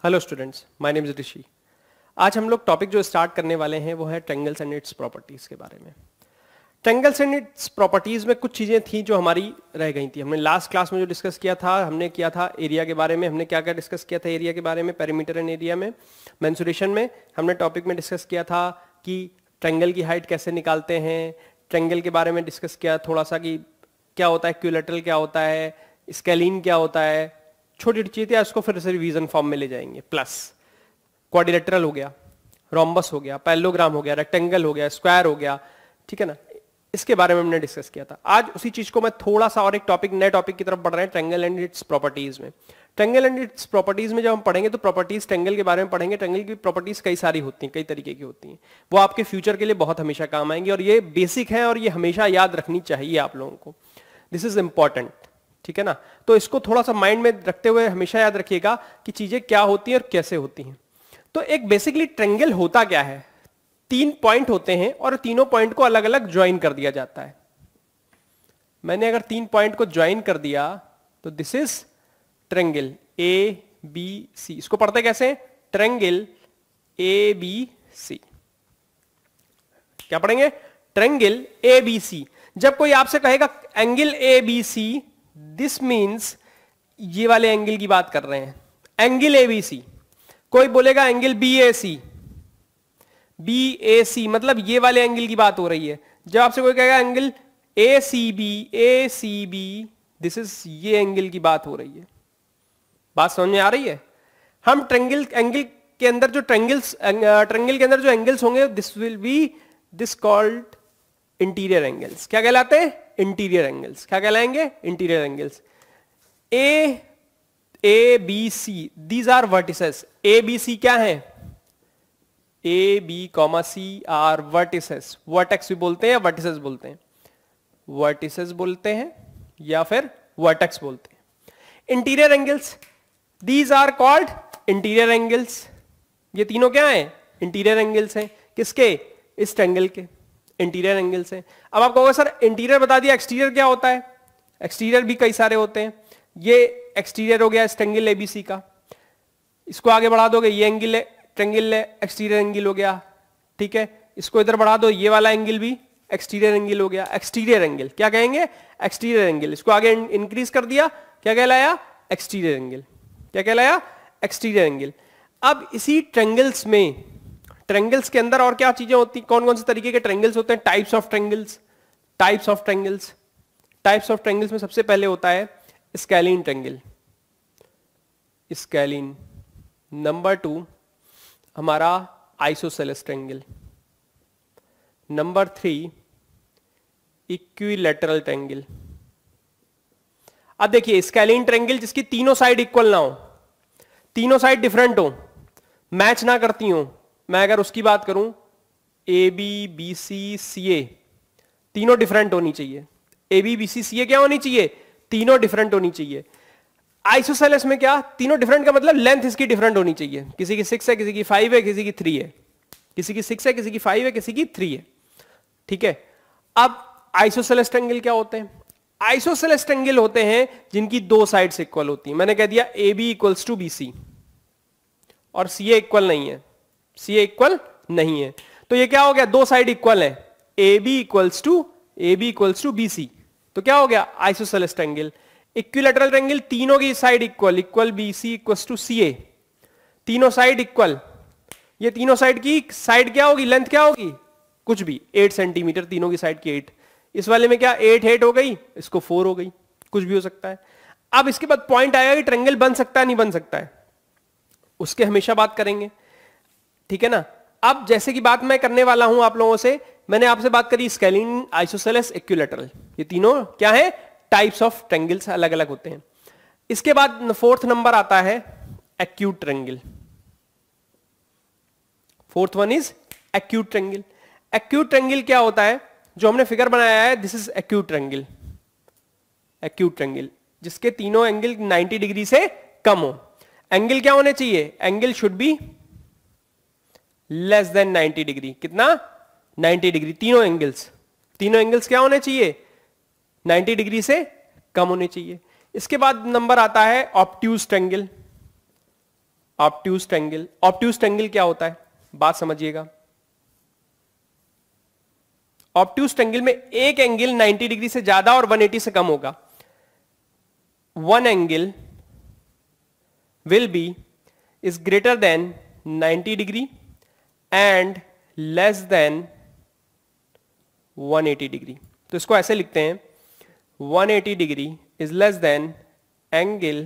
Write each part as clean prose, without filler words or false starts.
Hello students, my name is Rishi. आज हम लोग टॉपिक जो स्टार्ट करने वाले हैं वो है ट्रायंगल्स एंड इट्स प्रॉपर्टीज के बारे में। ट्रायंगल्स एंड इट्स प्रॉपर्टीज में कुछ चीजें थी जो हमारी रह गई थी। हमने लास्ट क्लास में जो डिस्कस किया था, हमने किया था एरिया के बारे में। हमने क्या क्या डिस्कस किया था एरिया के बारे में, पेरीमीटर एंड एरिया में। मेंसुरेशन में हमने टॉपिक में डिस्कस किया था कि ट्रायंगल की हाइट कैसे निकालते हैं। ट्रायंगल के बारे में डिस्कस किया थोड़ा सा कि क्या होता है इक्विलैटरल, क्या होता है स्केलिन, क्या होता है, छोटी छोटी चीजें। उसको फिर से रिवीजन फॉर्म में ले जाएंगे। प्लस क्वाड्रिलेटरल हो गया, रोम्बस हो गया, पैरेललोग्राम हो गया, रेक्टेंगल हो गया, स्क्वायर हो गया, ठीक है ना। इसके बारे में हमने डिस्कस किया था। आज उसी चीज को मैं थोड़ा सा और एक टॉपिक, नए टॉपिक की तरफ बढ़ रहे हैं, ट्रायंगल एंड इट्स प्रॉपर्टीज में। ट्रायंगल एंड इट्स प्रॉपर्टीज में जब हम पढ़ेंगे तो प्रॉपर्टीज ट्रायंगल के बारे में पढ़ेंगे। ट्रायंगल की प्रॉपर्टीज कई सारी होती हैं, कई तरीके की होती हैं। वो आपके फ्यूचर के लिए बहुत हमेशा काम आएंगी और ये बेसिक है और ये हमेशा याद रखनी चाहिए आप लोगों को। दिस इज इंपॉर्टेंट, ठीक है ना। तो इसको थोड़ा सा माइंड में रखते हुए हमेशा याद रखिएगा कि चीजें क्या होती हैं और कैसे होती हैं। तो एक बेसिकली ट्रायंगल होता क्या है, 3 पॉइंट होते हैं और तीनों पॉइंट को अलग अलग ज्वाइन कर दिया जाता है। मैंने अगर 3 पॉइंट को ज्वाइन कर दिया तो this is triangle A B C. इसको पढ़ते कैसे, ट्रायंगल ए बी सी। क्या पढ़ेंगे, ट्रायंगल ए बी सी। जब कोई आपसे कहेगा angle A B C, this means ये वाले एंगल की बात कर रहे हैं, एंगल ए बी सी। कोई बोलेगा angle B A C, B A C मतलब ये वाले एंगल की बात हो रही है। जब आपसे कोई कहेगा angle A C B, this is ये एंगल की बात हो रही है। बात समझ में आ रही है। हम ट्रायंगल एंगल के अंदर जो ट्रायंगल के अंदर जो एंगल्स होंगे, this will be this called interior angles. क्या कहलाते हैं, इंटीरियर एंगल्स। क्या कहलाएंगे, interior angles. A B C, these are vertices. A B C क्या है, A B comma C are vertices. Vertex भी बोलते हैं या वर्टिसेस बोलते हैं, वर्टिसेस बोलते हैं या फिर वर्टेक्स बोलते हैं। Interior angles, these are called interior angles. ये तीनों क्या है, इंटीरियर एंगल्स हैं। किसके, इस ट्रायंगल के इंटीरियर एंगल्स हैं। अब आप कहोगे सर इंटीरियर बता दिया, एक्सटीरियर क्या होता है। एक्सटीरियर भी कई सारे होते हैं। ये एक्सटीरियर हो गया इस ट्रायंगल एबीसी का। इसको आगे बढ़ा दोगे, ये एंगल है, ट्रायंगल एक्सटीरियर एंगल हो गया, ठीक है। इसको इधर बढ़ा दो, ये वाला एंगल भी एक्सटीरियर एंगल हो गया। एक्सटीरियर एंगल क्या कहेंगे, एक्सटीरियर एंगल। इसको आगे इंक्रीज कर दिया, क्या कहलाया, एक्सटीरियर एंगल। क्या कहलाया, एक्सटीरियर एंगल। अब इसी ट्रायंगल्स में, ट्रायंगल्स के अंदर और क्या चीजें होती, कौन कौन से तरीके के ट्रायंगल्स होते हैं, types of triangles. Types of triangles, types of triangles में सबसे पहले होता है स्केलिन ट्रायंगल, स्केलिन। नंबर 2 हमारा isosceles triangle. Number 3 equilateral triangle. अब देखिए स्केलिन ट्रायंगल जिसकी तीनों साइड इक्वल ना हो, तीनों साइड डिफरेंट हो, मैच ना करती हो। मैं अगर उसकी बात करूं, A B B C C A, तीनों डिफरेंट होनी चाहिए। ए बी बी सी सी ए क्या होनी चाहिए, तीनों डिफरेंट होनी चाहिए। आइसोसेलेस में क्या, तीनों डिफरेंट का मतलब लेंथ इसकी डिफरेंट होनी चाहिए। किसी की 6 है, किसी की 5 है, किसी की 3 है। किसी की 6 है, किसी की 5 है, किसी की 3 है, ठीक है। अब आइसोसेलेस ट्रायंगल क्या होते हैं, आइसोसेलेस ट्रायंगल होते हैं जिनकी 2 साइड्स इक्वल होती हैं। मैंने कह दिया A B equals to B C और सी ए इक्वल नहीं है, सी ए इक्वल नहीं है। तो ये क्या हो गया, 2 साइड इक्वल है, A B equals to B C. तो क्या हो गया, आइसोसेलेस ट्रायंगल। इक्विलैटरल ट्रायंगल, तीनों की side equal, equal B C equals to C A, तीनों साइड इक्वल। ये तीनों साइड की साइड क्या होगी, लेंथ क्या होगी, कुछ भी 8 सेंटीमीटर, तीनों की साइड की 8। इस वाले में क्या 8 हो गई, इसको 4 हो गई, कुछ भी हो सकता है। अब इसके बाद पॉइंट आएगा कि ट्रायंगल बन सकता है नहीं बन सकता है, उसके हमेशा बात करेंगे, ठीक है ना। अब जैसे कि बात मैं करने वाला हूं आप लोगों से, मैंने आपसे बात करी स्केलिन, आइसोसेलेस, इक्विलैटरल, ये तीनों क्या है, टाइप्स ऑफ ट्रायंगल्स अलग अलग होते हैं। इसके बाद 4th नंबर आता है acute triangle. 4th one is acute triangle. Acute triangle क्या होता है, जो हमने फिगर बनाया है, this is acute triangle. Acute triangle जिसके तीनों एंगल 90 डिग्री से कम हो। एंगल क्या होने चाहिए, angle should be less than 90 degree. कितना, 90 डिग्री। तीनों एंगल्स क्या होने चाहिए, 90 डिग्री से कम होने चाहिए। इसके बाद नंबर आता है obtuse triangle. Obtuse triangle. Obtuse triangle क्या होता है, बात समझिएगा। ऑब्ट्यूज ट्रायंगल में एक एंगल 90 डिग्री से ज्यादा और 180 से कम होगा। One angle will be is greater than 90 degree and less than 180 degree. तो इसको ऐसे लिखते हैं 180 degree is less than angle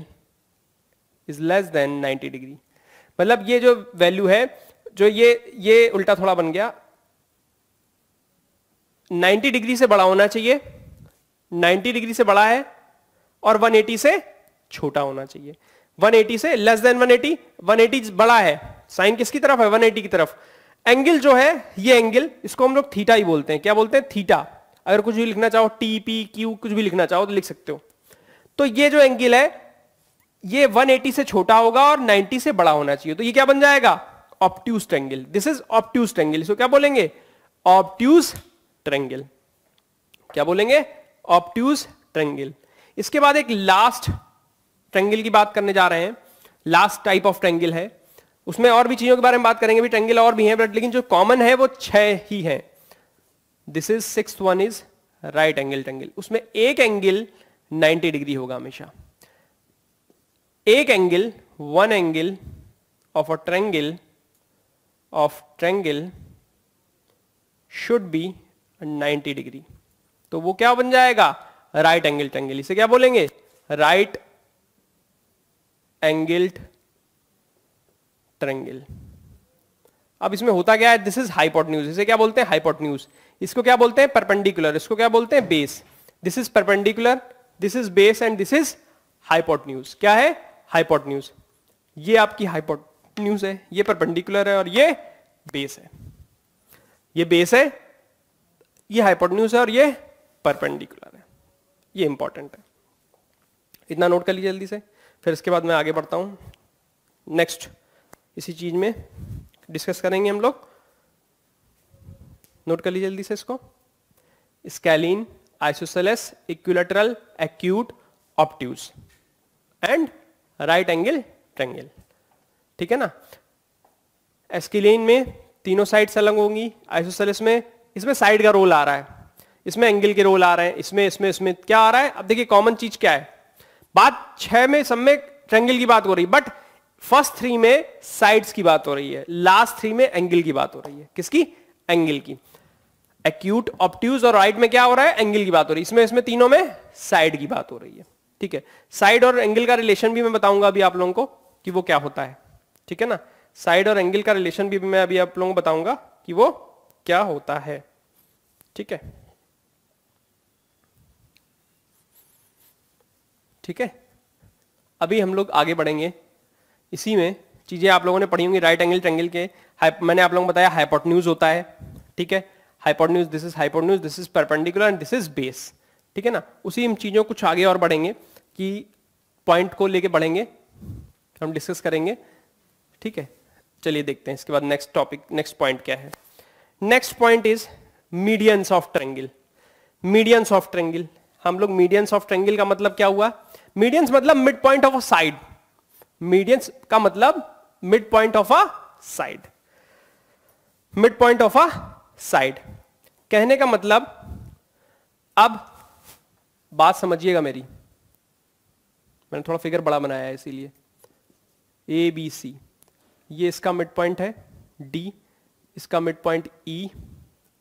is less than 90 degree. मतलब ये जो वैल्यू है, जो ये उल्टा थोड़ा बन गया, 90 डिग्री से बड़ा होना चाहिए, 90 डिग्री से बड़ा है, और 180 से छोटा होना चाहिए। 180 से लेस देन 180, 180 बड़ा है, साइन किसकी तरफ है, 180 की तरफ। एंगल जो है ये एंगल, इसको हम लोग थीटा ही बोलते हैं। क्या बोलते हैं, थीटा। अगर कुछ भी लिखना चाहो, टी पी क्यू कुछ भी लिखना चाहो तो लिख सकते हो। तो ये जो एंगल है ये 180 से छोटा होगा और 90 से बड़ा होना चाहिए। तो ये क्या बन जाएगा, obtuse triangle. This is obtuse triangle. इसको क्या बोलेंगे, ऑब्ट्यूज ट्रायंगल। क्या बोलेंगे, ऑब्ट्यूज ट्रायंगल। इसके बाद एक लास्ट ट्रायंगल की बात करने जा रहे हैं। लास्ट टाइप ऑफ ट्रायंगल है, उसमें और भी चीजों के बारे में बात करेंगे, भी ट्रायंगल और भी हैं, बट लेकिन जो कॉमन है वो 6 ही है। This is 6th one is right angle triangle. उसमें एक एंगल 90 डिग्री होगा हमेशा। एक angle, one angle of a triangle should be 90 degree. तो वो क्या बन जाएगा, राइट एंगल ट्रायंगल। इसे क्या बोलेंगे, राइट एंगल्ड ट्रायंगल। अब इसमें होता क्या है, दिस इज हाइपोटेन्यूज। इसे क्या बोलते हैं, हाइपोटेन्यूज। इसको क्या बोलते हैं, परपेंडिकुलर। इसको क्या बोलते हैं, base. This is perpendicular, this is base and this is hypotenuse. क्या है, हाइपोटेन्यूज। ये आपकी हाइपोटेन्यूज है, ये परपेंडिकुलर है और ये बेस है। ये बेस है, ये हाइपोटेन्यूज है और ये परपेंडिकुलर है। ये इंपॉर्टेंट है, इतना नोट कर लीजिए जल्दी से। फिर इसके बाद मैं आगे बढ़ता हूं, नेक्स्ट इसी चीज में डिस्कस करेंगे हम लोग। नोट कर लीजिए जल्दी से इसको। Scalene, isosceles, equilateral, acute, obtuse and right angle triangle. ठीक है ना। स्कैलीन में तीनों साइड्स अलग होंगी, आइसोसेलेस में इसमें साइड का रोल आ रहा है, इसमें एंगल के रोल आ रहे हैं, इसमें क्या आ रहा है। अब देखिए कॉमन चीज क्या है, बात 6 में सब में ट्रायंगल की बात हो रही है, बट फर्स्ट 3 में साइड्स की बात हो रही है, लास्ट 3 में एंगल की बात हो रही है। किसकी, एंगल की। एक्यूट, ऑब्ट्यूज और राइट में क्या हो रहा है, एंगल की बात हो रही है। इसमें तीनों में साइड की बात हो रही है। ठीक है, साइड और एंगल का रिलेशन भी मैं बताऊंगा अभी आप लोगों को कि वो क्या होता है। ठीक है ना, साइड और एंगल का रिलेशन भी मैं अभी आप लोगों को बताऊंगा कि वो क्या होता है। ठीक है, ठीक है। अभी हम लोग आगे बढ़ेंगे, इसी में चीजें आप लोगों ने पढ़ी होंगी राइट एंगल ट्रायंगल के। मैंने आप लोगों को बताया हाइपोटेन्यूज होता है। ठीक है, hypotenuse, this is hypotenuse, this is perpendicular and this is base. ठीक है ना, उसी चीजों कुछ आगे और बढ़ेंगे कि पॉइंट को लेके बढ़ेंगे, हम डिस्कस करेंगे। ठीक है, चलिए देखते हैं इसके बाद नेक्स्ट टॉपिक, नेक्स्ट पॉइंट क्या है। Next point is medians of triangle. Medians of triangle, हम लोग मीडियंस ऑफ ट्रायंगल का मतलब क्या हुआ, मीडियंस मतलब mid point of a side. Medians का मतलब mid point of a side. Mid point of a side कहने का मतलब, अब बात समझिएगा मेरी, मैंने थोड़ा फिगर बड़ा बनाया है इसीलिए। ए बी सी, ये इसका मिड पॉइंट है डी, इसका मिड पॉइंट ई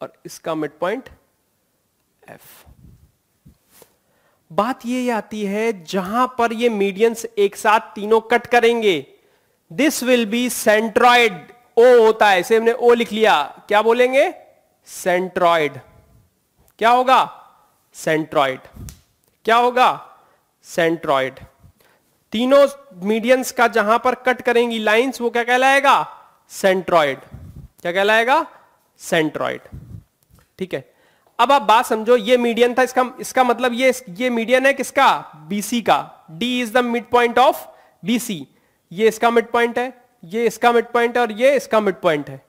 और इसका मिड पॉइंट एफ। बात ये आती है जहां पर ये मीडियंस एक साथ तीनों कट करेंगे, दिस विल बी सेंट्रॉइड। ओ होता है, इसे हमने ओ लिख लिया, क्या बोलेंगे, सेंट्रॉइड। क्या होगा, सेंट्रॉइड। क्या होगा, सेंट्रॉइड। तीनों मीडियंस का जहां पर कट करेंगी लाइंस, वो क्या कहलाएगा, सेंट्रॉइड। क्या कहलाएगा, सेंट्रॉइड। ठीक है, अब आप बात समझो, ये मीडियन था, इसका मतलब ये मीडियन है किसका, बीसी का। D is the mid point of BC. ये इसका मिड पॉइंट है, ये इसका मिड पॉइंट है और ये इसका मिड पॉइंट है।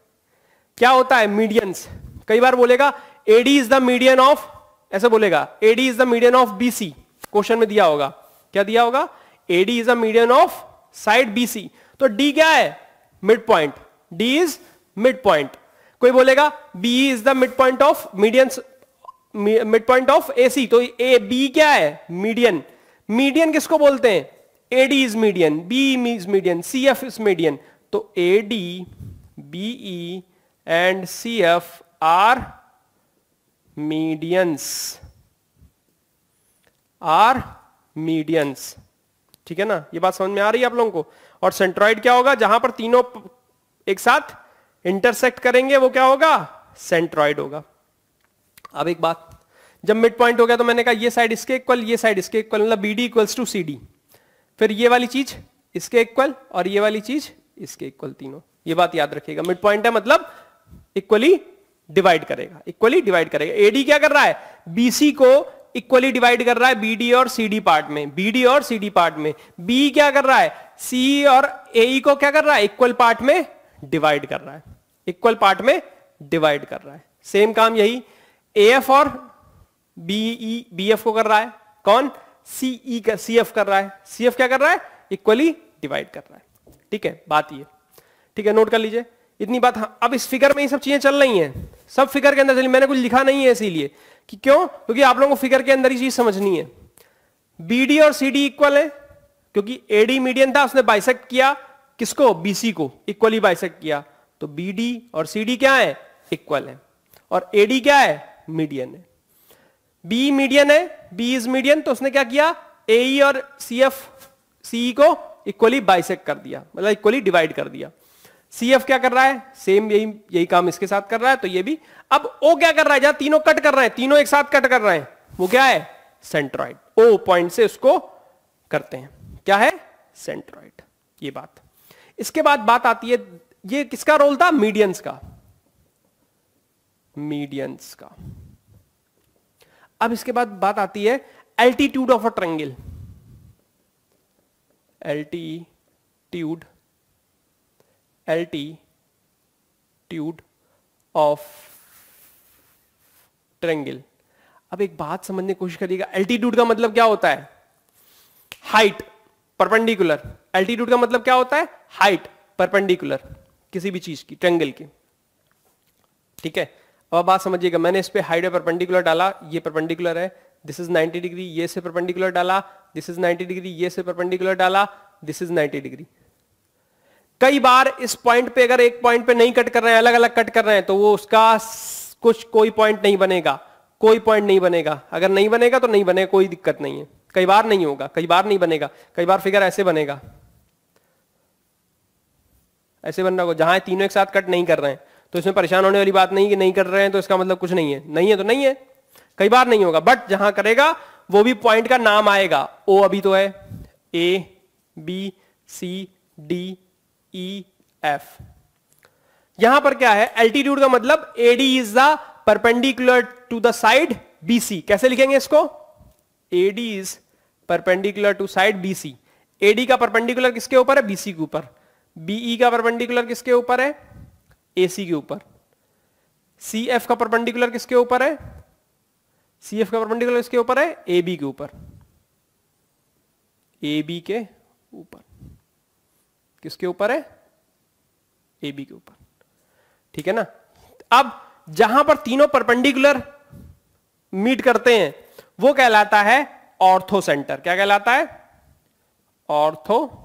क्या होता है, मीडियंस। कई बार बोलेगा AD is the median of, ऐसे बोलेगा AD is the median of BC, question में दिया होगा। क्या दिया होगा, AD is the median of side BC. तो डी क्या है? Mid point. D is mid point. कोई बोलेगा B is the mid point of median, mid point of AC, तो ए बी क्या है? मीडियन। मीडियन किसको बोलते हैं? AD is median, B is median, C F is median. तो AD, BE and C F are medians, are medians. ठीक है ना, ये बात समझ में आ रही है आप लोगों को? और सेंट्रॉइड क्या होगा? जहां पर तीनों एक साथ इंटरसेक्ट करेंगे वो क्या होगा? सेंट्रॉइड होगा। अब एक बात, जब मिड पॉइंट हो गया तो मैंने कहा ये साइड इसके इक्वल, ये साइड इसके इक्वल, मतलब B D equals to C D. फिर ये वाली चीज इसके इक्वल और ये वाली चीज इसके इक्वल, तीनों। ये बात याद रखिएगा, मिड पॉइंट है मतलब इक्वली डिवाइड करेगा, इक्वली डिवाइड करेगा। एडी क्या कर रहा है? बीसी को इक्वली डिवाइड कर रहा है बीडी और सीडी पार्ट में, बीडी और सीडी पार्ट में। बी क्या कर रहा है? सी और एई को क्या कर रहा है? इक्वल पार्ट में डिवाइड कर रहा है, इक्वल पार्ट में डिवाइड कर रहा है। सेम काम यही एएफ और बीई बीएफ को कर रहा है। कौन? सीई का सीएफ कर रहा है। सीएफ क्या कर रहा है? इक्वली डिवाइड कर रहा है। ठीक है, बात ये। ठीक है, नोट कर लीजिए इतनी बात। अब इस फिगर में ये सब चीजें चल रही हैं, सब फिगर के अंदर चली। मैंने कुछ लिखा नहीं है इसीलिए कि क्यों? क्योंकि आप लोगों को फिगर के अंदर ही चीज समझनी है। बीडी और सीडी इक्वल है क्योंकि एडी मीडियन था, उसने बाइसेक्ट किया किसको? बीसी को इक्वली बाइसेक्ट किया। तो बीडी और सीडी क्या है? इक्वल है। और एडी क्या है? मीडियन है। बी मीडियन है, बी इज मीडियन, तो उसने क्या किया? एई और सीएफ सीई को इक्वली बाइसेक्ट कर दिया, मतलब इक्वली डिवाइड कर दिया। सीएफ क्या कर रहा है? सेम यही काम इसके साथ कर रहा है, तो ये भी। अब ओ क्या कर रहा है? जहां तीनों कट कर रहे हैं, तीनों एक साथ कट कर रहे हैं, वो क्या है? सेंट्रॉइड। ओ पॉइंट से उसको करते हैं, क्या है? सेंट्रॉइड। ये बात। इसके बाद बात आती है, ये किसका रोल था? मीडियंस का, मीडियंस का। अब इसके बाद बात आती है altitude of a triangle. Altitude, altitude of triangle. अब एक बात समझने की कोशिश करिएगा, एल्टीट्यूड का मतलब क्या होता है? Height, perpendicular. एल्टीट्यूड का मतलब क्या होता है? हाइट, परपेंडिकुलर किसी भी चीज की, ट्रायंगल की। ठीक है, अब बात समझिएगा। मैंने इस पे हाइट परपेंडिकुलर डाला, ये परपेंडिकुलर है, दिस इज 90 डिग्री, ये से परपेंडिकुलर डाला, दिस इज 90 डिग्री, ये से परपेंडिकुलर डाला, दिस इज 90 डिग्री। कई बार इस पॉइंट पे अगर एक पॉइंट पे नहीं कट कर रहे हैं, अलग अलग कट कर रहे हैं, तो वो उसका कुछ कोई पॉइंट नहीं बनेगा, कोई पॉइंट नहीं बनेगा। अगर नहीं बनेगा तो नहीं बनेगा, कोई दिक्कत नहीं है। कई बार नहीं होगा, कई बार नहीं बनेगा, कई बार फिगर ऐसे बनेगा, ऐसे बन रहा होगा, जहां तीनों एक साथ कट नहीं कर रहे हैं। तो इसमें परेशान होने वाली बात नहीं कि नहीं कर रहे हैं तो इसका मतलब कुछ नहीं है, नहीं है तो नहीं है, कई बार नहीं होगा। बट जहां करेगा वो भी पॉइंट का नाम आएगा। ओ अभी तो है, A B C D E F. यहां पर क्या है? एल्टीट्यूड का मतलब AD is the perpendicular to the side BC. कैसे लिखेंगे इसको? AD is perpendicular to side BC. AD का परपेंडिकुलर किसके ऊपर है? बीसी के ऊपर। बीई का परपेंडिकुलर किसके ऊपर है? एसी के ऊपर। सी एफ का परपेंडिकुलर किसके ऊपर है? सी एफ का परपेंडिकुलर किसके ऊपर है? ए बी के ऊपर। ए बी के ऊपर किसके ऊपर है? ए बी के ऊपर। ठीक है ना। अब जहां पर तीनों परपेंडिकुलर मीट करते हैं वो कहलाता है ऑर्थो सेंटर। क्या कहलाता है? Ortho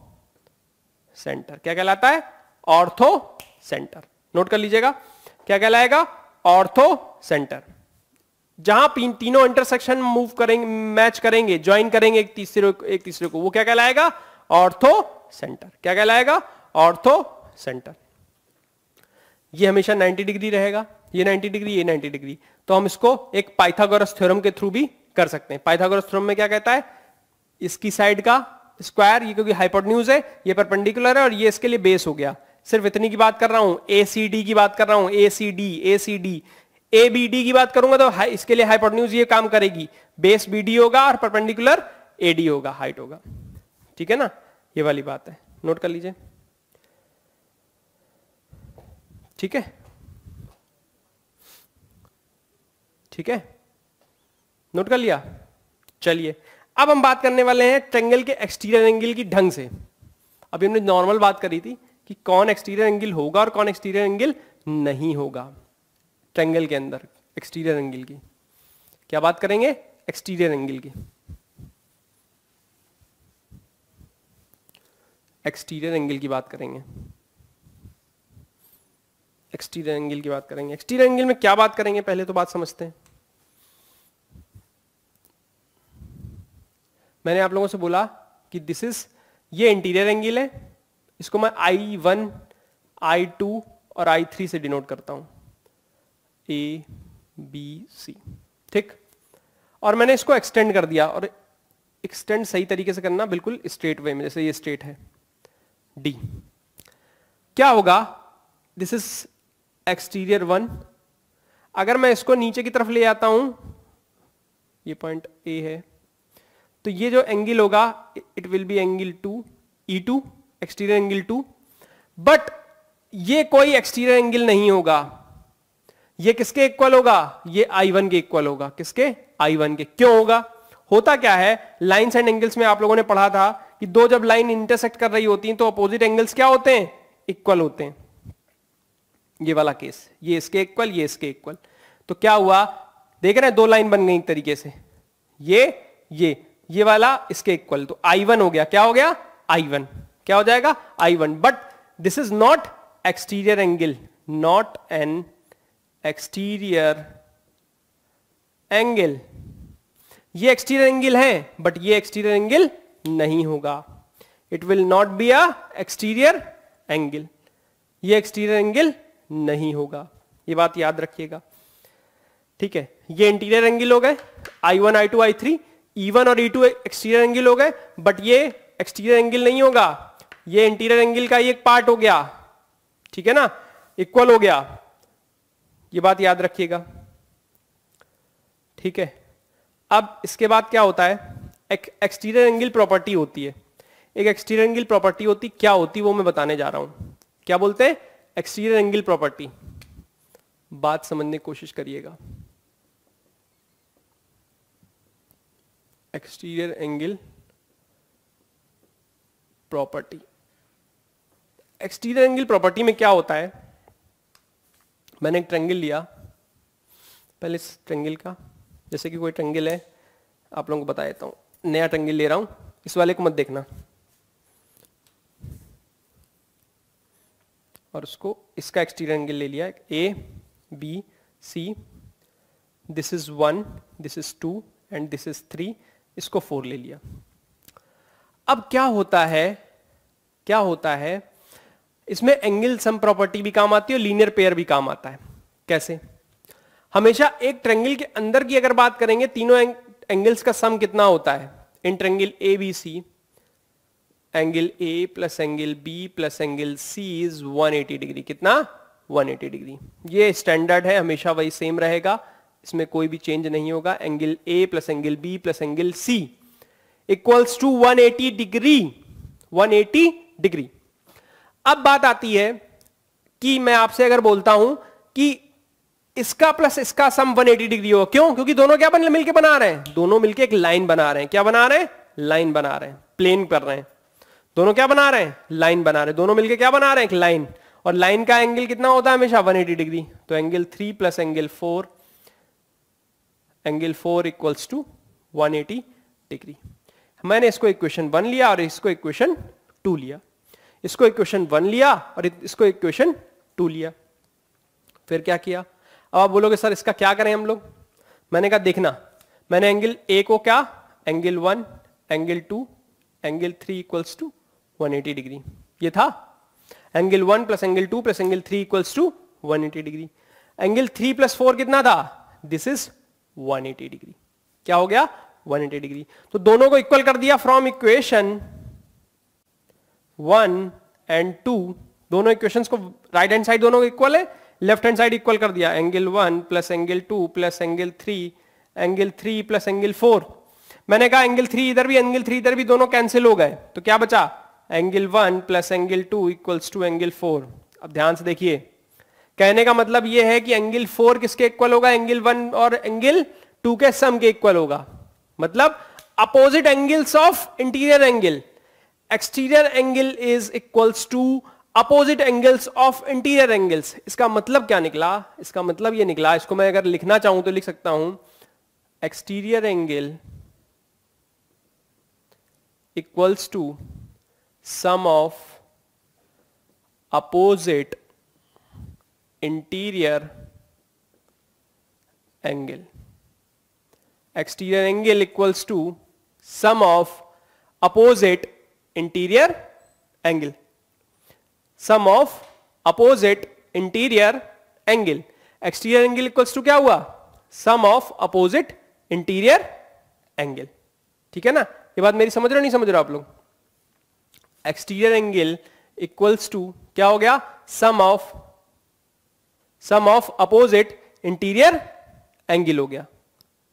centre. क्या कहलाता है? Ortho centre. नोट कर लीजिएगा, क्या कहलाएगा? Ortho centre. जहां तीनों इंटरसेक्शन मूव करेंगे, मैच करेंगे, ज्वाइन करेंगे एक तीसरे को, वो क्या कहलाएगा? Ortho centre. क्या कहलाएगा? Ortho centre. ये हमेशा 90 डिग्री रहेगा, ये 90 डिग्री, ये 90 डिग्री। तो हम इसको एक पाइथागोरस थ्योरम के थ्रू भी कर सकते हैं। पाइथागोरस थ्योरम में क्या कहता है? इसकी साइड का स्क्वायर, ये क्योंकि हाइपोटेन्यूज है, ये परपेंडिकुलर है और ये इसके लिए बेस हो गया। सिर्फ इतनी की बात कर रहा हूं, एसीडी की बात कर रहा हूं, एसीडी। एबीडी की बात करूंगा तो इसके लिए हाइपोटेन्यूज ये काम करेगी, बेस बीडी होगा और परपेंडिकुलर एडी होगा, हाइट होगा। ठीक है ना, ये वाली बात है, नोट कर लीजिए। ठीक है, ठीक है, नोट कर लिया। चलिए अब हम बात करने वाले हैं ट्रायंगल के एक्सटीरियर एंगल की ढंग से। अभी हमने नॉर्मल बात करी थी कि कौन एक्सटीरियर एंगल होगा और कौन एक्सटीरियर एंगल नहीं होगा ट्रायंगल के अंदर। एक्सटीरियर एंगल की क्या बात करेंगे? एक्सटीरियर एंगल की। एक्सटीरियर एंगल की बात करेंगे। एक्सटीरियर एंगल की बात करेंगे। एक्सटीरियर एंगल में क्या बात करेंगे पहले तो बात समझते हैं। मैंने आप लोगों से बोला कि दिस इज, ये इंटीरियर एंगल है, इसको मैं I1, I2 और I3 से डिनोट करता हूं, A, B, C, ठीक। और मैंने इसको एक्सटेंड कर दिया, और एक्सटेंड सही तरीके से करना बिल्कुल स्ट्रेट वे में, जैसे ये स्ट्रेट है D। क्या होगा? This is exterior 1। अगर मैं इसको नीचे की तरफ ले आता हूं, ये पॉइंट A है, तो ये जो एंगल होगा it will be angle 2, E2, exterior angle 2। But ये कोई एक्सटीरियर एंगल नहीं होगा। ये किसके इक्वल होगा? ये I1 के इक्वल होगा। किसके? I1 के। क्यों होगा? होता क्या है, लाइन्स एंड एंगल्स में आप लोगों ने पढ़ा था कि दो जब लाइन इंटरसेक्ट कर रही होती हैं तो अपोजिट एंगल्स क्या होते हैं? इक्वल होते हैं। ये वाला केस, ये इसके इक्वल, ये इसके इक्वल। तो क्या हुआ, देख रहे हैं, दो लाइन बन गई एक तरीके से, ये वाला इसके इक्वल, तो I1 हो गया। क्या हो गया? I1। क्या हो जाएगा? I1। But this is not exterior angle, not an exterior angle. ये एक्सटीरियर एंगल है बट ये एक्सटीरियर एंगल नहीं होगा। It will not be a exterior angle. ये एक्सटीरियर एंगल नहीं होगा, ये बात याद रखिएगा, ठीक है। ये इंटीरियर एंगल हो गए, I1, I2, I3, E1 और E2 एक्सटीरियर एंगल हो गए, बट ये एक्सटीरियर एंगल नहीं होगा। ये इंटीरियर एंगल का एक पार्ट हो गया, ठीक है ना, इक्वल हो गया। ये बात याद रखिएगा, ठीक है। अब इसके बाद क्या होता है, एक्सटीरियर एंगल प्रॉपर्टी होती है। एक एक्सटीरियर एंगल प्रॉपर्टी होती, क्या होती वो मैं बताने जा रहा हूं। क्या बोलते हैं? Exterior angle property. बात समझने की कोशिश करिएगा। Exterior angle property. Exterior angle property में क्या होता है, मैंने एक ट्रायंगल लिया, पहले इस ट्रायंगल का, जैसे कि कोई ट्रायंगल है, आप लोगों को बता देता हूं, नया ट्रायंगल ले रहा हूं, इस वाले को मत देखना, और उसको, इसका एक्सटीरियर एंगल ले लिया, A, B, C, this is 1, this is 2 and this is 3, इसको 4 ले लिया। अब क्या होता है, इसमें एंगल सम प्रॉपर्टी भी काम आती है और लीनियर पेयर भी काम आता है। कैसे? हमेशा एक ट्रायंगल के अंदर की अगर बात करेंगे, तीनों एंगल्स का सम कितना होता है? In triangle ABC, angle A plus angle B plus angle C is 180 degree. कितना? 180 डिग्री। ये स्टैंडर्ड है, हमेशा वही सेम रहेगा, इसमें कोई भी चेंज नहीं होगा। Angle A plus angle B plus angle C equals to 180 degree. 180 degree. अब बात आती है कि मैं आपसे अगर बोलता हूं कि इसका प्लस इसका सम 180 डिग्री हो, क्यों? क्योंकि दोनों क्या मिलके बना रहे हैं? दोनों मिलके एक लाइन बना रहे हैं। क्या बना रहे हैं? लाइन बना रहे हैं, प्लेन कर रहे हैं। दोनों क्या बना रहे हैं? लाइन बना रहे हैं। दोनों मिलके क्या बना रहे हैं? एक लाइन। और लाइन का एंगल कितना होता है? हमेशा 180 डिग्री। तो angle 3 plus angle 4, angle 4 equals to 180 degree. मैंने इसको इक्वेशन 1 लिया और इसको इक्वेशन 2 लिया। इसको इक्वेशन 1 लिया और इसको इक्वेशन 2 लिया। फिर क्या किया? अब आप बोलोगे सर इसका क्या करें हम लोग? मैंने कहा देखना, मैंने एंगल A को क्या, angle 1, angle 2, angle 3 equals to 180 degree, ये था। Angle 1 plus angle 2 plus angle 3 equals to 180 degree. Angle 3 plus 4 कितना था? This is 180 degree. क्या हो गया? 180 डिग्री। तो दोनों को इक्वल कर दिया फ्रॉम इक्वेशन 1 एंड 2। दोनों इक्वेशंस को, राइट हैंड साइड दोनों को इक्वल है, लेफ्ट हैंड साइड इक्वल कर दिया। Angle 1 plus angle 2 plus angle 3, angle 3 plus angle 4। मैंने कहा एंगल 3 इधर भी, एंगल 3 इधर भी, दोनों कैंसिल हो गए, तो क्या बचा? Angle 1 plus angle 2 equals to angle 4। अब ध्यान से देखिए, कहने का मतलब यह है कि एंगल 4 किसके इक्वल होगा? एंगल 1 और एंगल 2 के सम के इक्वल होगा। मतलब opposite angles of interior angle. Exterior angle is equals to opposite angles of interior angles. इसका मतलब क्या निकला? इसका मतलब ये निकला, इसको मैं अगर लिखना चाहूं तो लिख सकता हूं, exterior angle equals to sum of opposite interior angle. Exterior angle equals to sum of opposite interior angle, sum of opposite interior angle. Exterior angle equals to क्या हुआ? Sum of opposite interior angle. ठीक है ना? ये बात मेरी समझ रहे हो नहीं समझ रहे हो आप लोग? एक्सटीरियर एंगल इक्वल्स टू क्या हो गया? सम ऑफ अपोजिट इंटीरियर एंगल हो गया।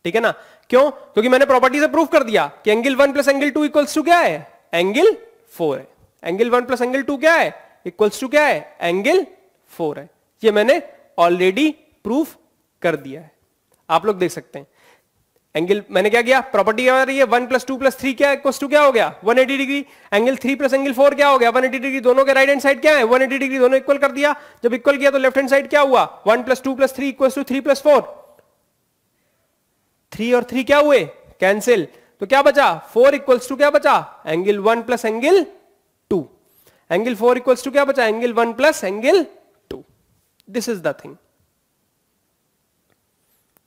ठीक है ना? क्यों? क्योंकि मैंने प्रॉपर्टी से प्रूफ कर दिया कि angle 1 plus angle 2 equals to क्या है? एंगल 4 है। एंगल 1 प्लस एंगल 2 क्या है? इक्वल्स टू क्या है? एंगल 4 है। ये मैंने ऑलरेडी प्रूफ कर दिया है, आप लोग देख सकते हैं। एंगल मैंने क्या किया? प्रॉपर्टी क्या आ रही है? 1 प्लस 2 प्लस 3 क्या इक्वल्स टू क्या हो गया? 180 डिग्री। एंगल 3 प्लस एंगल 4 क्या हो गया? 180 डिग्री। दोनों के राइट हैंड साइड क्या है? 180 डिग्री। दोनों इक्वल कर दिया। जब इक्वल किया तो लेफ्ट हैंड साइड क्या हुआ? 1 plus 2 plus 3 equals to 3 plus 4। 3 और 3 क्या हुए? कैंसिल। तो क्या बचा? 4 इक्वल्स टू क्या बचा? Angle 1 plus angle 2। Angle 4 equals to क्या बचा? Angle 1 plus angle 2। This is the thing.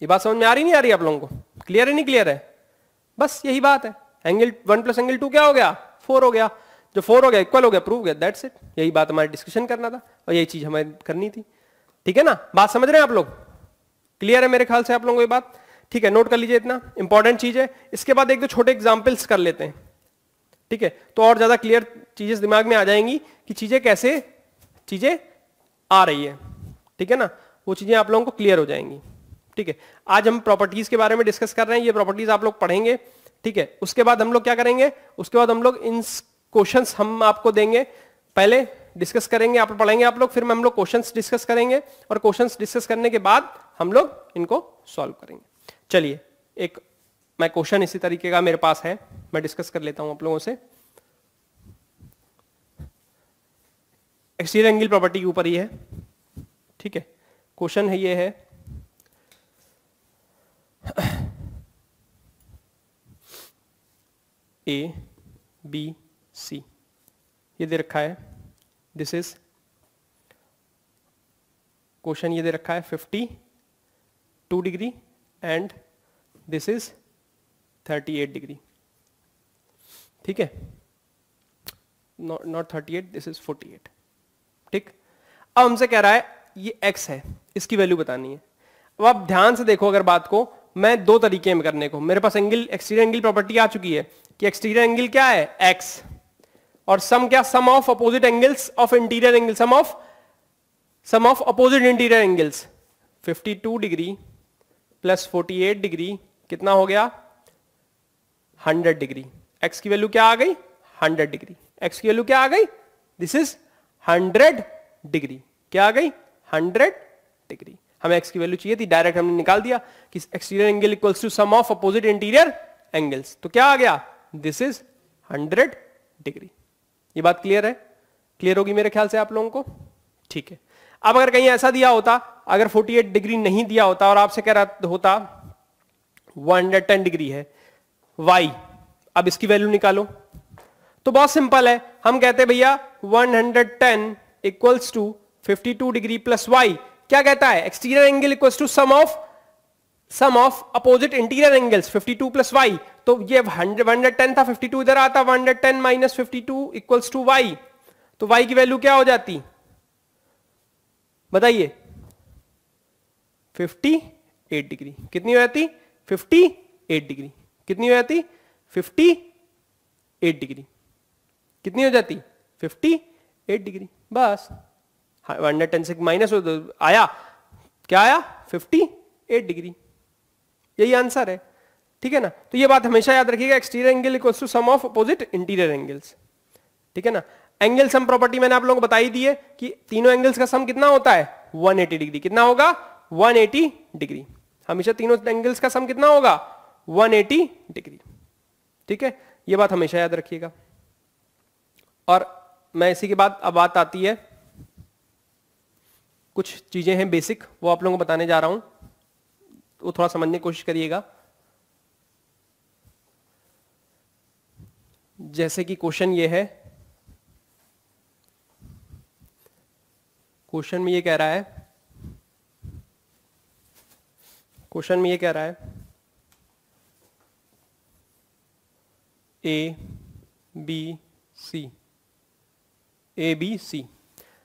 ये बात समझ में आ रही नहीं आ रही आप लोगों को? क्लियर है नहीं क्लियर है? बस यही बात है। एंगल 1 प्लस एंगल 2 क्या हो गया? 4 हो गया। जो 4 हो गया इक्वल हो गया, प्रूव गया। That's it. यही बात हमारे डिस्कशन करना था और यही चीज हमें करनी थी। ठीक है ना? बात समझ रहे हैं आप लोग? क्लियर है मेरे ख्याल से आप लोगों को ये बात? ठीक है, नोट कर लीजिए, इतना इंपॉर्टेंट चीज है। इसके बाद एक दो छोटे एग्जाम्पल्स कर लेते हैं। ठीक है, तो और ज्यादा क्लियर चीजें दिमाग में आ जाएंगी कि चीजें कैसे चीजें आ रही है। ठीक है ना? वो चीजें आप लोगों को क्लियर हो जाएंगी। ठीक है, आज हम प्रॉपर्टीज के बारे में डिस्कस कर रहे हैं। ये प्रॉपर्टीज आप लोग पढ़ेंगे। ठीक है, उसके बाद हम लोग क्या करेंगे? उसके बाद हम लोग इन क्वेश्चंस हम आपको देंगे, पहले डिस्कस करेंगे, आप पढ़ेंगे आप लोग, फिर हम लोग क्वेश्चंस डिस्कस करेंगे और क्वेश्चंस डिस्कस करने के बाद हम लोग इनको सॉल्व करेंगे। चलिए, एक मैं क्वेश्चन इसी तरीके का मेरे पास है, मैं डिस्कस कर लेता हूं आप लोगों से। एक्सटीरियर एंगल प्रॉपर्टी के ऊपर ही है। ठीक है, क्वेश्चन है ये है, ए बी सी ये दे रखा है। दिस इज क्वेश्चन, ये दे रखा है 52 degree and this is 38 degree. ठीक है, नॉट 38, दिस इज 48। ठीक, अब हमसे कह रहा है ये x है, इसकी वैल्यू बतानी है। अब आप ध्यान से देखो अगर बात को, मैं दो तरीके में करने को, मेरे पास एंगल एक्सटीरियर एंगल प्रॉपर्टी आ चुकी है कि एक्सटीरियर एंगल क्या है? x, और सम क्या? Sum of opposite angles of interior angle, sum of opposite interior angles. 52 degree plus 48 degree कितना हो गया? 100 डिग्री। x की वैल्यू क्या आ गई? 100 डिग्री। x की वैल्यू क्या आ गई? This is 100 degree. क्या आ गई? 100 डिग्री। हमें x की वैल्यू चाहिए थी, डायरेक्ट हमने निकाल दिया कि exterior angle equals to sum of opposite interior angles. तो क्या आ गया? This is 100 degree. ये बात क्लियर है? क्लियर होगी मेरे ख्याल से आप लोगों को? ठीक है, अब अगर कहीं ऐसा दिया होता, अगर 48 डिग्री नहीं दिया होता और आपसे कह रहा होता 110 डिग्री है y, अब इसकी वैल्यू निकालो, तो बहुत सिंपल है। हम कहते हैं भैया 110 equals to 52 degree plus y। क्या कहता है? Exterior angle equals to sum of opposite interior angles 52 plus y। तो ये 110 था, 52 इधर आता, 110 माइनस 52 इक्वल्स टू y। तो y की वैल्यू क्या हो जाती? बताइए। 58 डिग्री। कितनी हो जाती? 58 डिग्री। कितनी हो जाती? 58 डिग्री। कितनी हो जाती? 58 डिग्री। बस 110 से माइनस आया, क्या आया? 58 डिग्री। यही आंसर है। ठीक है ना? तो ये बात हमेशा याद रखिएगा, exterior angle equals to sum of opposite interior angles. ठीक है ना? एंगल सम प्रॉपर्टी मैंने आप लोगों को बताई दी है कि तीनों एंगल्स का सम कितना होता है? 180 डिग्री। कितना होगा? 180 डिग्री। हमेशा तीनों एंगल्स का सम कितना होगा? 180 डिग्री। ठीक है, ये बात हमेशा याद रखिएगा। और मैं इसी के बाद अब बात आती है, कुछ चीजें हैं बेसिक, वो आप लोगों को बताने जा रहा हूं, वो थोड़ा समझने की कोशिश करिएगा। जैसे कि क्वेश्चन ये है, क्वेश्चन में ये कह रहा है, क्वेश्चन में ये कह रहा है A B C, A B C,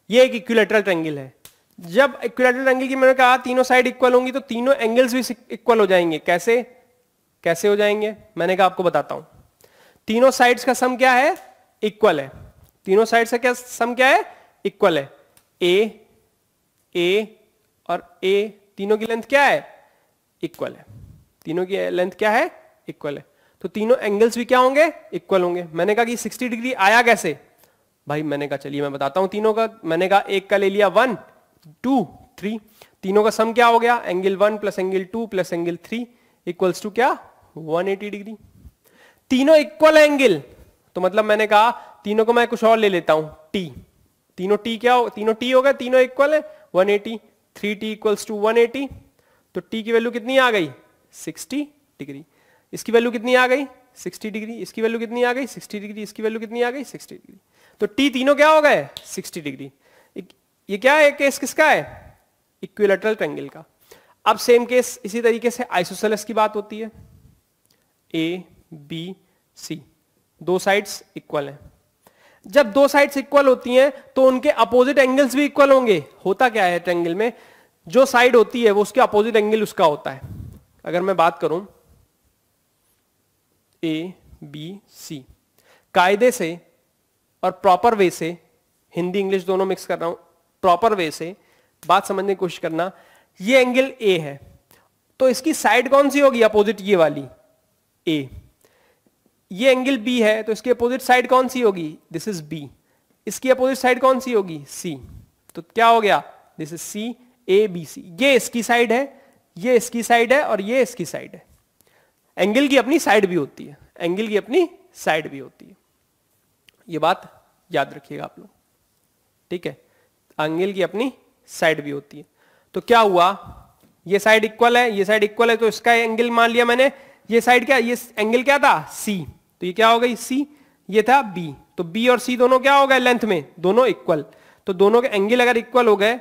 ये एक इक्विलैटरल ट्रायंगल है। जब इक्विलैटरल ट्रायंगल की मैंने कहा तीनों साइड इक्वल होंगी तो तीनों एंगल्स भी इक्वल हो जाएंगे। कैसे कैसे हो जाएंगे, मैंने कहा आपको बताता हूं। तीनों साइड्स का सम क्या है, इक्वल है। तीनों साइड्स का क्या सम क्या है, इक्वल है। ए और ए, तीनों की लेंथ क्या है, इक्वल है। तीनों की लेंथ क्या है, इक्वल है। तो तीनों एंगल्स भी क्या होंगे, इक्वल होंगे। मैंने कहा कि 60 डिग्री आया कैसे भाई, मैंने कहा चलिए मैं बताता हूं तीनों का। मैंने कहा एक का ले लिया 1 2 3, तीनों का सम क्या हो गया, angle 1 plus angle 2 plus angle 3 equals to क्या, 180 डिग्री। तीनों इक्वल एंगल, तो मतलब मैंने कहा तीनों को मैं कुछ और ले लेता हूं, टी। तीनों टी क्या हो, तीनों टी हो गए, तीनों इक्वल है, 180, 3t इक्वल्स टू 180। तो टी की वैल्यू कितनी आ गई, 60 डिग्री। इसकी वैल्यू कितनी आ गई, 60 डिग्री। इसकी वैल्यू कितनी आ गई, 60 डिग्री। इसकी वैल्यू कितनी आ गई, 60 डिग्री। तो टी तीनों क्या हो गए, 60 डिग्री। ये क्या है, केस किसका है, इक्विलैटरल ट्रायंगल का। अब सेम केस इसी तरीके से आइसोसेलेस की बात होती है। ए बी सी, दो साइड्स इक्वल हैं। जब दो साइड्स इक्वल होती हैं तो उनके अपोजिट एंगल्स भी इक्वल होंगे। होता क्या है ट्रायंगल में, जो साइड होती है वो उसके अपोजिट एंगल उसका होता है। अगर मैं बात करूं ए बी सी, कायदे से और प्रॉपर वे से, हिंदी इंग्लिश दोनों मिक्स कर रहा हूं, प्रॉपर वे से बात समझने की कोशिश करना। ये एंगल ए है तो इसकी साइड कौन सी होगी, अपोजिट ये वाली ए। ये एंगल बी है तो इसकी अपोजिट साइड कौन सी होगी, दिस इज बी। इसकी अपोजिट साइड कौन सी होगी, सी। तो क्या हो गया, this is C, A B C. ये इसकी साइड है, ये इसकी साइड है और ये इसकी साइड है। एंगल की अपनी साइड भी होती है, एंगल की अपनी साइड भी होती है। ये बात याद रखिएगा आप लोग, ठीक है। एंगल की अपनी साइड भी होती है। तो क्या हुआ, ये साइड इक्वल है, ये साइड इक्वल है, तो इसका एंगल मान लिया मैंने। ये साइड क्या, ये एंगल क्या था, सी। तो ये क्या हो गई, सी। ये था बी। तो बी और सी दोनों क्या हो गए, लेंथ में दोनों इक्वल। तो दोनों के एंगल अगर इक्वल हो गए,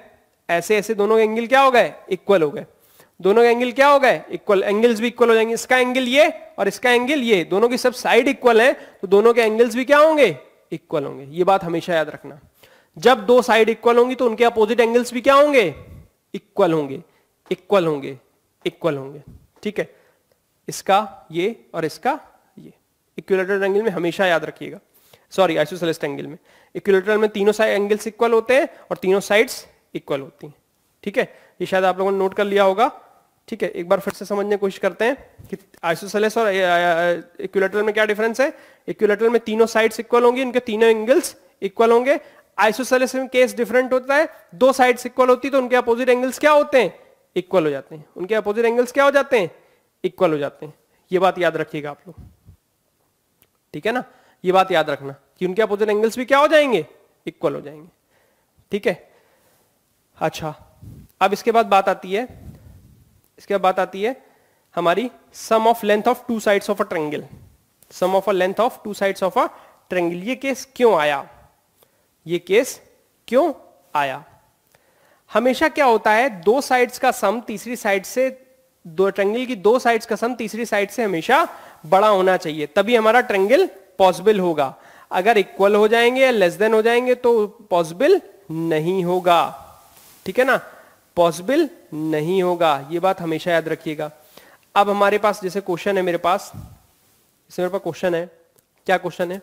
ऐसे ऐसे दोनों के एंगल क्या हो गए, इक्वल हो गए। दोनों के एंगल क्या हो गए, इक्वल। एंगल्स भी इक्वल हो जाएंगे। इसका एंगल ये और इसका एंगल ये, दोनों की सब साइड इक्वल है तो दोनों के एंगल्स भी क्या होंगे, इक्वल होंगे। ये बात हमेशा याद रखना। जब दो साइड इक्वल होंगी तो उनके अपोजिट एंगल्स भी क्या होंगे, इक्वल होंगे, इक्वल होंगे, इक्वल होंगे, ठीक है। इसका ये और इसका ये, इक्विलैटरल ट्रायंगल में हमेशा याद रखिएगा। सॉरी, आइसोसेलेस ट्रायंगल में, इक्विलैटरल में तीनों साइड एंगल्स इक्वल होते हैं और तीनों साइड्स इक्वल होती हैं, ठीक है। ये शायद आप लोगों ने नोट कर लिया होगा, ठीक है। एक बार फिर से समझने की कोशिश करते हैं कि आइसोसेलेस और इक्विलैटरल में क्या डिफरेंस है। इक्विलैटरल में तीनों साइड्स इक्वल होंगी, उनके तीनों एंगल्स इक्वल होंगे। आइसोसेलेस में केस डिफरेंट होता है, दो साइड्स इक्वल होती है तो उनके अपोजिट एंगल्स क्या होते हैं, इक्वल हो जाते हैं। उनके अपोजिट एंगल्स क्या हो जाते हैं, इक्वल हो जाते हैं। ये बात याद रखिएगा आप लोग, ठीक है ना। ये बात याद रखना कि उनके अपोजिट एंगल्स भी क्या हो जाएंगे, इक्वल हो जाएंगे, ठीक है। अच्छा, अब इसके बाद बात आती है, इसके बाद बात आती है हमारी sum of length of two sides of a triangle. Sum of a length of two sides of a triangle. ये केस क्यों आया, ये केस क्यों आया। हमेशा क्या होता है, दो साइड्स का सम तीसरी साइड से, दो ट्रायंगल की दो साइड्स का सम तीसरी साइड से हमेशा बड़ा होना चाहिए, तभी हमारा ट्रायंगल पॉसिबल होगा। अगर इक्वल हो जाएंगे या लेस देन हो जाएंगे तो पॉसिबल नहीं होगा, ठीक है ना, पॉसिबल नहीं होगा। ये बात हमेशा याद रखिएगा। अब हमारे पास जैसे क्वेश्चन है, मेरे पास क्वेश्चन है, क्या क्वेश्चन है,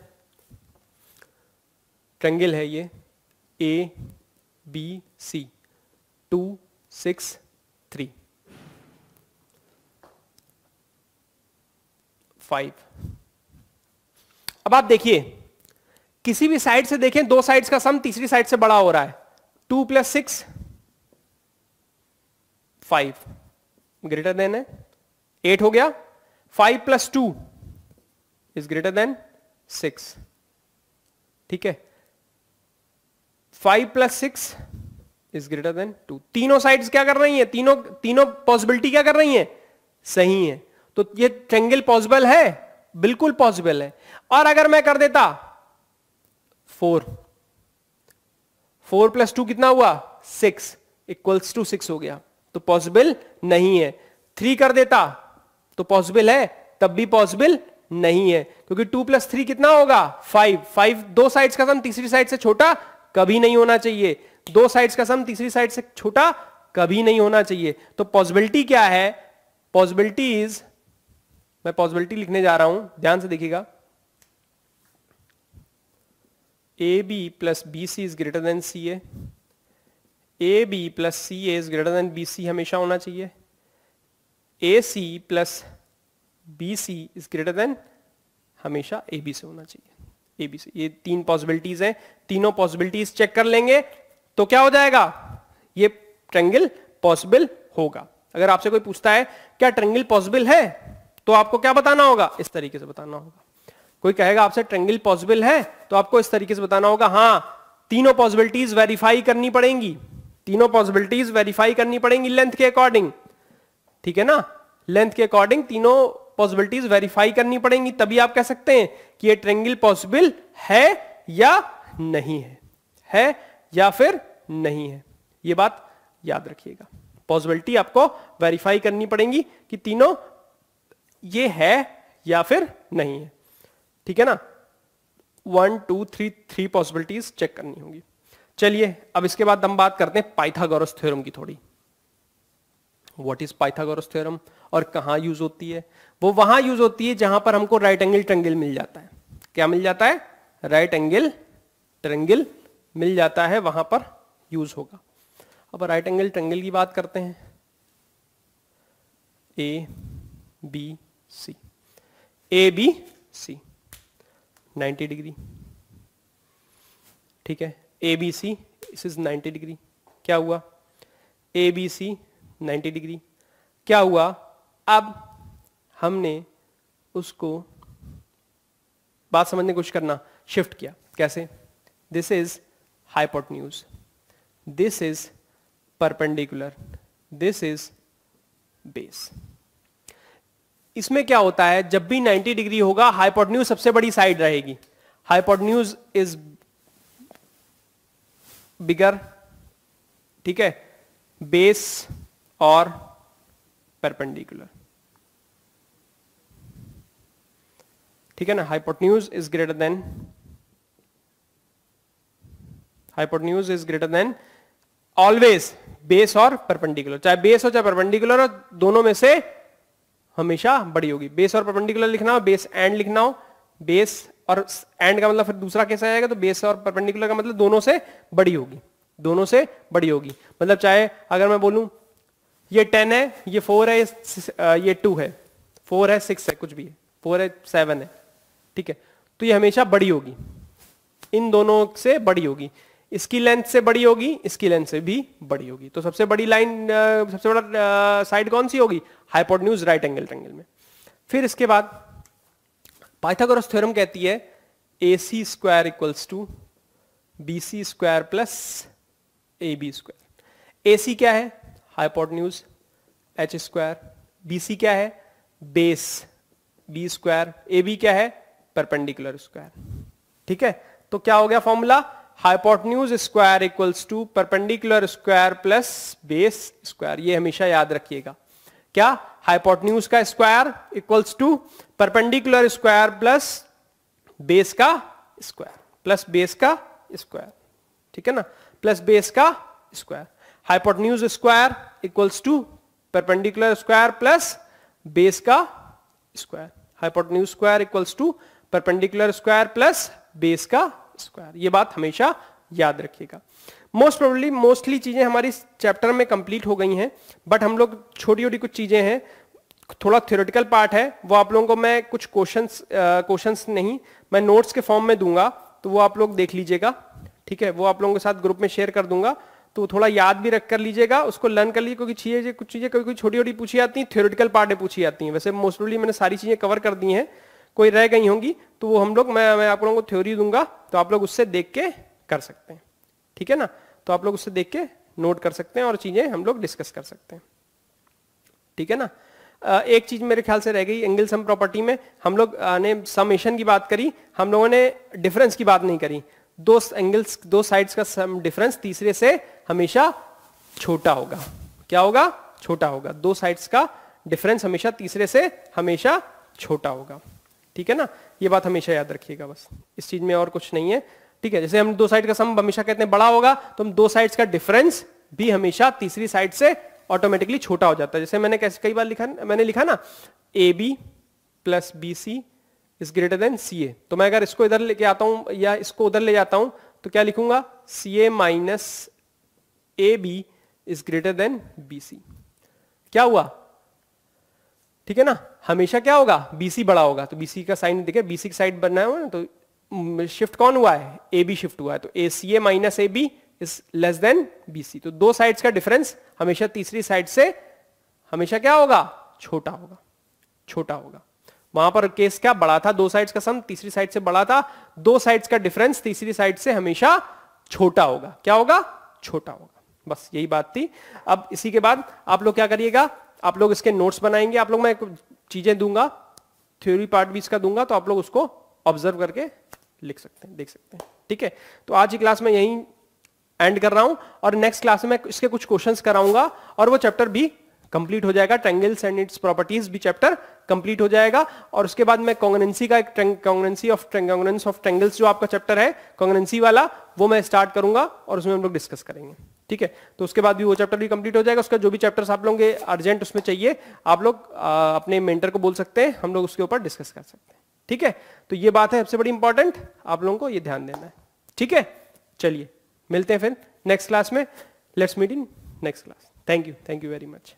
ट्रायंगल है ये ए बी सी 2 6 3 5। अब आप देखिए, किसी भी साइड से देखें, दो साइड्स का सम तीसरी साइड से बड़ा हो रहा है। 2 + 6 5 ग्रेटर देन है 8 हो गया। 5 + 2 इज ग्रेटर देन 6, ठीक है। 5 प्लस 6 इज ग्रेटर देन 2। तीनों साइड्स क्या कर रही हैं, तीनों पॉसिबिलिटी क्या कर रही हैं, सही है। तो ये ट्रायंगल पॉसिबल है, बिल्कुल पॉसिबल है। और अगर मैं कर देता 4 प्लस 2 कितना हुआ, 6 इक्वल्स टू 6 हो गया, तो पॉसिबल नहीं है। 3 कर देता तो पॉसिबल है, तब भी पॉसिबल नहीं है, क्योंकि 2 प्लस 3 कितना होगा, 5 दो साइड्स का सम तीसरी साइड से छोटा कभी नहीं होना चाहिए, दो साइड्स का सम तीसरी साइड से छोटा कभी नहीं होना चाहिए। तो पॉसिबिलिटी क्या है, पॉसिबिलिटी इज, मैं पॉसिबिलिटी लिखने जा रहा हूं, ध्यान से देखिएगा, A B plus B C is greater than C A B plus C A is greater than B C हमेशा होना चाहिए, A C plus B C is greater than हमेशा ए बी से होना चाहिए, ए बी से। ये 3 possibilities हैं, तीनों पॉसिबिलिटीज चेक कर लेंगे तो क्या हो जाएगा, ये ट्रायंगल पॉसिबल होगा। अगर आपसे कोई पूछता है क्या ट्रायंगल पॉसिबल है, तो आपको क्या बताना होगा, इस तरीके से बताना होगा। कोई कहेगा आपसे ट्रायंगल पॉसिबल है, तो आपको इस तरीके से बताना होगा, हाँ तीनों पॉसिबिलिटीज वेरीफाई करनी पड़ेंगी, तीनों पॉसिबिलिटीज वेरीफाई करनी पड़ेंगी लेंथ के अकॉर्डिंग, ठीक है ना, लेंथ के अकॉर्डिंग तीनों पॉसिबिलिटीज वेरीफाई करनी पड़ेंगी, तभी आप कह सकते हैं कि ये ट्रायंगल पॉसिबल है या नहीं है या फिर नहीं है। ये बात याद रखिएगा, पॉसिबिलिटी आपको वेरीफाई करनी पड़ेंगी कि तीनों ये है या फिर नहीं है, ठीक है ना। 1 2 3 पॉसिबिलिटीज चेक करनी होगी। चलिए अब इसके बाद हम बात करते हैं पाइथागोरस थ्योरम की थोड़ी। व्हाट इज पाइथागोरस थ्योरम और कहां यूज होती है, वो वहां यूज होती है जहां पर हमको राइट एंगल ट्रायंगल मिल जाता है। क्या मिल जाता है, राइट एंगल ट्रायंगल मिल जाता है, वहां पर यूज होगा। अब राइट एंगल ट्रायंगल की बात करते हैं, A B C, A B C 90 degree, ठीक है, ए बी सी इस इज 90 डिग्री। क्या हुआ, ए बी सी 90 डिग्री, क्या हुआ, अब हमने उसको बात समझने की कोशिश करना, शिफ्ट किया। कैसे, this is hypotenuse, this is perpendicular, this is base. इसमें क्या होता है, जब भी 90 डिग्री होगा हाइपोटेन्यूज सबसे बड़ी साइड रहेगी, हाइपोटेन्यूज इज बिगर, ठीक है, बेस और परपेंडिकुलर, ठीक है ना। Hypotenuse is greater then, hypotenuse is greater then always base और परपेंडिकुलर, चाहे बेस हो चाहे परपेंडिकुलर हो, दोनों में से हमेशा बड़ी होगी। बेस और परपेंडिकुलर लिखना हो, बेस एंड लिखना हो, बेस और एंड का मतलब फिर दूसरा कैसा आएगा, तो बेस और परपेंडिकुलर का मतलब दोनों से बड़ी होगी, दोनों से बड़ी होगी। मतलब चाहे अगर मैं बोलूं ये 10 है, ये 4 है, ये 2 है, 4 है, 6 है, कुछ भी है, 4 है, 7 है, ठीक है, तो ये हमेशा बड़ी होगी, इन दोनों से बड़ी होगी, इसकी लेंथ से बड़ी होगी, इसकी लेंथ से भी बड़ी होगी। तो सबसे बड़ी लाइन, सबसे बड़ा साइड कौन सी होगी, हाइपोटेन्यूज राइट एंगल ट्रायंगल में। फिर इसके बाद पाइथागोरस थ्योरम कहती है A C square equals to B C square plus A B square. A C क्या है, hypotenuse H square, B C क्या है, base B square, A B क्या है, परपेंडिकुलर स्क्वायर, ठीक है। तो क्या हो गया formula, hypotenuse square equals to perpendicular square plus base square. ये हमेशा याद रखिएगा, क्या, हाइपोटेन्यूज का square equals to perpendicular square plus base का स्क्वायर, प्लस बेस का स्क्वायर, ठीक है ना, प्लस बेस का square. Hypotenuse square equals to perpendicular square plus base का square, hypotenuse square equals to perpendicular square plus base का square. ये बात हमेशा याद रखिएगा। मोस्टली चीजें हमारी चैप्टर में कंप्लीट हो गई हैं, बट हम लोग छोटी छोटी कुछ चीजें हैं, थोड़ा थ्योरेटिकल पार्ट है, वो आप लोगों को मैं कुछ क्वेश्चंस नहीं, मैं नोट्स के फॉर्म में दूंगा, तो वो आप लोग देख लीजिएगा, ठीक है, वो आप लोगों के साथ ग्रुप में शेयर कर दूंगा, तो थोड़ा याद भी रख कर लीजिएगा, उसको लर्न कर लीजिए, क्योंकि कुछ चीजें कभी छोटी छोटी पूछी जाती हैं, थ्योरेटिकल पार्ट में पूछी जाती हैं। वैसे मोस्टली मैंने सारी चीजें कवर कर दी हैं, कोई रह गई होंगी तो वो हम लोग मैं आप लोगों को थ्योरी दूंगा, तो आप लोग उससे देख के कर सकते हैं, ठीक है ना, तो आप लोग उससे देख के नोट कर सकते हैं और चीजें हम लोग डिस्कस कर सकते हैं, ठीक है ना। एक चीज मेरे ख्याल से रह गई, एंगल सम प्रॉपर्टी में हम लोग ने समेशन की बात करी, हम लोगों ने डिफरेंस की बात नहीं करी। दो एंगल्स, दो साइड्स का सम डिफरेंस तीसरे से हमेशा छोटा होगा। क्या होगा? छोटा होगा। दो साइड्स का डिफरेंस हमेशा तीसरे से हमेशा छोटा होगा, ठीक है ना। ये बात हमेशा याद रखिएगा, बस इस चीज में और कुछ नहीं है, ठीक है। जैसे हम दो साइड का सम हमेशा कहते हैं बड़ा होगा, तो हम दो साइड्स का डिफरेंस भी हमेशा तीसरी साइड से ऑटोमेटिकली छोटा हो जाता है। जैसे मैंने कई बार लिखा ना, A B plus B C is greater than C A, तो मैं अगर इसको इधर लेके आता हूं या इसको उधर ले जाता हूं तो क्या लिखूंगा? C A minus A B is greater than B C. क्या हुआ? ठीक है ना, हमेशा क्या होगा? बीसी बड़ा होगा, तो बीसी का साइन देखिए, बीसी की साइड बनना है तो शिफ्ट कौन हुआ है? ए बी शिफ्ट हुआ है, तो A C A minus A B is less than B C. तो दो साइड्स का डिफरेंस हमेशा तीसरी साइड से हमेशा क्या होगा? छोटा होगा, छोटा होगा। वहां पर केस क्या बड़ा था? दो साइड्स का सम तीसरी साइड से बड़ा था, दो साइड्स का डिफरेंस तीसरी साइड से हमेशा छोटा होगा। क्या होगा? छोटा होगा। बस यही बात थी। अब इसी के बाद आप लोग क्या करिएगा, आप लोग इसके नोट्स बनाएंगे। आप लोग, मैं चीजें दूंगा, थ्योरी पार्ट भी इसका दूंगा, तो आप लोग उसको ऑब्जर्व करके लिख सकते हैं, देख सकते हैं, ठीक है। तो आज की क्लास में यहीं एंड कर रहा हूं और नेक्स्ट क्लास में मैं इसके कुछ क्वेश्चंस कराऊंगा और वो चैप्टर भी कंप्लीट हो जाएगा। ट्रायंगल्स एंड इट्स प्रॉपर्टीज भी चैप्टर कंप्लीट हो जाएगा और उसके बाद मैं कॉन्ग्रुएंसी का एक कॉन्ग्रुएंसी ऑफ ट्रायंगल्स जो आपका चैप्टर है कॉन्ग्रुएंसी वाला, वो मैं स्टार्ट करूंगा और उसमें हम लोग डिस्कस करेंगे, ठीक है। तो उसके बाद भी वो चैप्टर भी कंप्लीट हो जाएगा। उसका जो भी चैप्टर्स आप लोगों के अर्जेंट उसमें चाहिए, आप लोग अपने मेंटर को बोल सकते हैं, हम लोग उसके ऊपर डिस्कस कर सकते हैं, ठीक है। तो ये बात है सबसे बड़ी इंपॉर्टेंट, आप लोगों को ये ध्यान देना है, ठीक है। चलिए मिलते हैं फिर नेक्स्ट क्लास में। Let's meet in next class. Thank you very much.